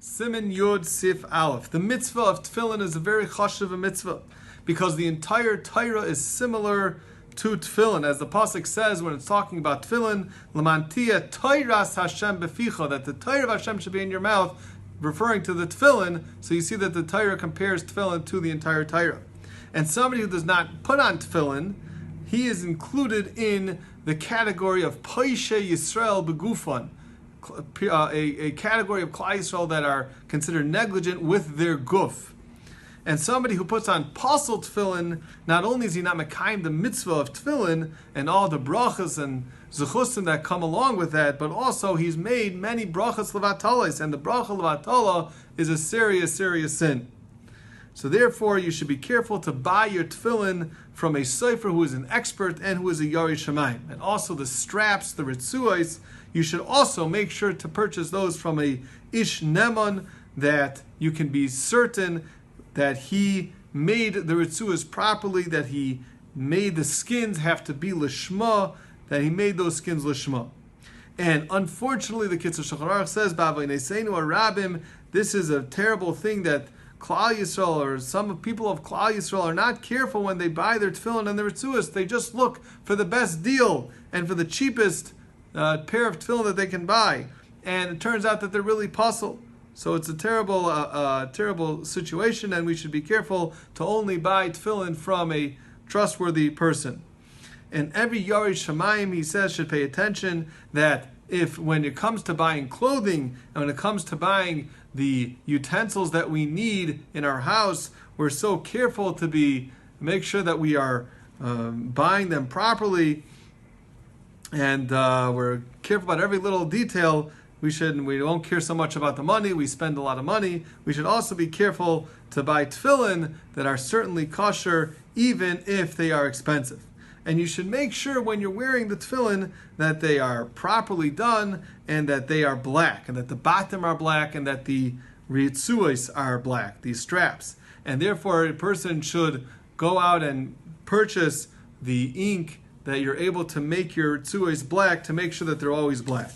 Siman Yud Sif Aleph. The mitzvah of tefillin is a very chashuv mitzvah because the entire Torah is similar to tefillin. As the pasuk says when it's talking about tefillin, Lamantia Toiras Hashem beficha, that the Torah of Hashem should be in your mouth, referring to the tefillin. So you see that the Torah compares tefillin to the entire Torah. And somebody who does not put on tefillin, he is included in the category of Paishe Yisrael Begufan, a category of Klal Yisrael that are considered negligent with their guf. And somebody who puts on pasul tefillin, not only is he not mekayim the mitzvah of tefillin and all the brachas and zechusim that come along with that, but also he's made many brachas levatalas, and the bracha levatala is a serious, serious sin. So therefore, you should be careful to buy your tefillin from a sofer who is an expert and who is a Yarei Shamayim. And also the straps, the ritzuos, you should also make sure to purchase those from a ish neman, that you can be certain that he made the ritzuos properly, that he made the skins have to be lishma, that he made those skins lishma. And unfortunately, the Kitzur Shulchan says, B'avei Neseinu Arabim, this is a terrible thing that Klal Yisrael, or some people of Klal Yisrael, are not careful when they buy their tefillin and their ritzuos. They just look for the best deal and for the cheapest pair of tefillin that they can buy, and it turns out that they're really pasul. So it's a terrible, terrible situation, and we should be careful to only buy tefillin from a trustworthy person. And every Yarei Shamayim, he says, should pay attention that if when it comes to buying clothing and when it comes to buying the utensils that we need in our house, we're so careful to make sure that we are buying them properly, and we're careful about every little detail. We don't care so much about the money. We spend a lot of money. We should also be careful to buy tefillin that are certainly kosher, even if they are expensive. And you should make sure when you're wearing the tefillin that they are properly done and that they are black, and that the bottom are black, and that the ritzuos are black, these straps. And therefore, a person should go out and purchase the ink that you're able to make your ritzuos black, to make sure that they're always black.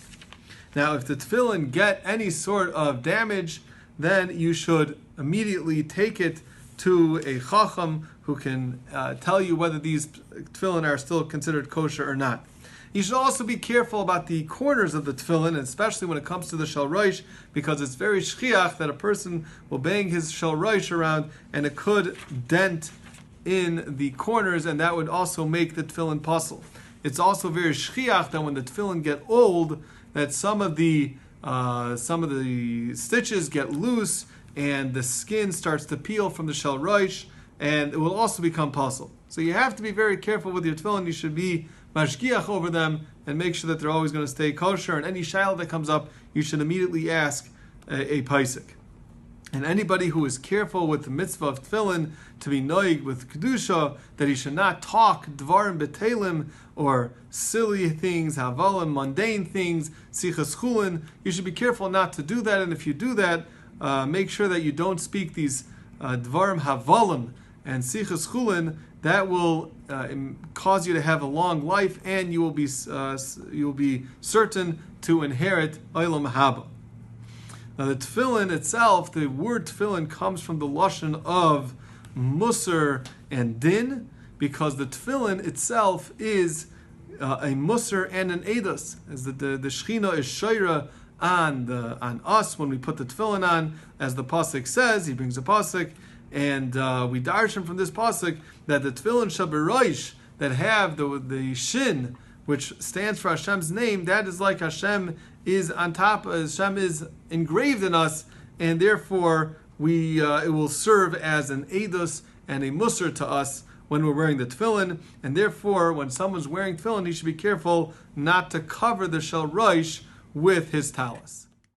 Now, if the tefillin get any sort of damage, then you should immediately take it to a chacham who can tell you whether these tefillin are still considered kosher or not. You should also be careful about the corners of the tefillin, especially when it comes to the shel rosh, because it's very shchiach that a person will bang his shel rosh around and it could dent in the corners, and that would also make the tefillin pasul. It's also very shchiach that when the tefillin get old, that some of the stitches get loose and the skin starts to peel from the shel rosh, and it will also become pasul. So you have to be very careful with your tefillin. You should be mashgiach over them and make sure that they're always going to stay kosher. And any shayla that comes up, you should immediately ask a paisik. And anybody who is careful with the mitzvah of tefillin to be noig with kedusha, that he should not talk dvarim betelim, or silly things, havalim, mundane things, sichas chulin. You should be careful not to do that. And if you do that, make sure that you don't speak these dvarim havalim and sichas chulin. That will cause you to have a long life, and you will be certain to inherit olam haba. Now the tefillin itself, the word tefillin comes from the lashon of musar and din, because the tefillin itself is a musar and an edus, as the Shechina is shoira on us when we put the tefillin on, as the pasuk says. He brings a pasuk, and we darshan from this pasuk that the tefillin shabaroish that have the shin, which stands for Hashem's name, that is like Hashem is on top, Hashem is engraved in us, and therefore it will serve as an edus and a musar to us when we're wearing the tefillin. And therefore, when someone's wearing tefillin, he should be careful not to cover the shel rosh with his talis.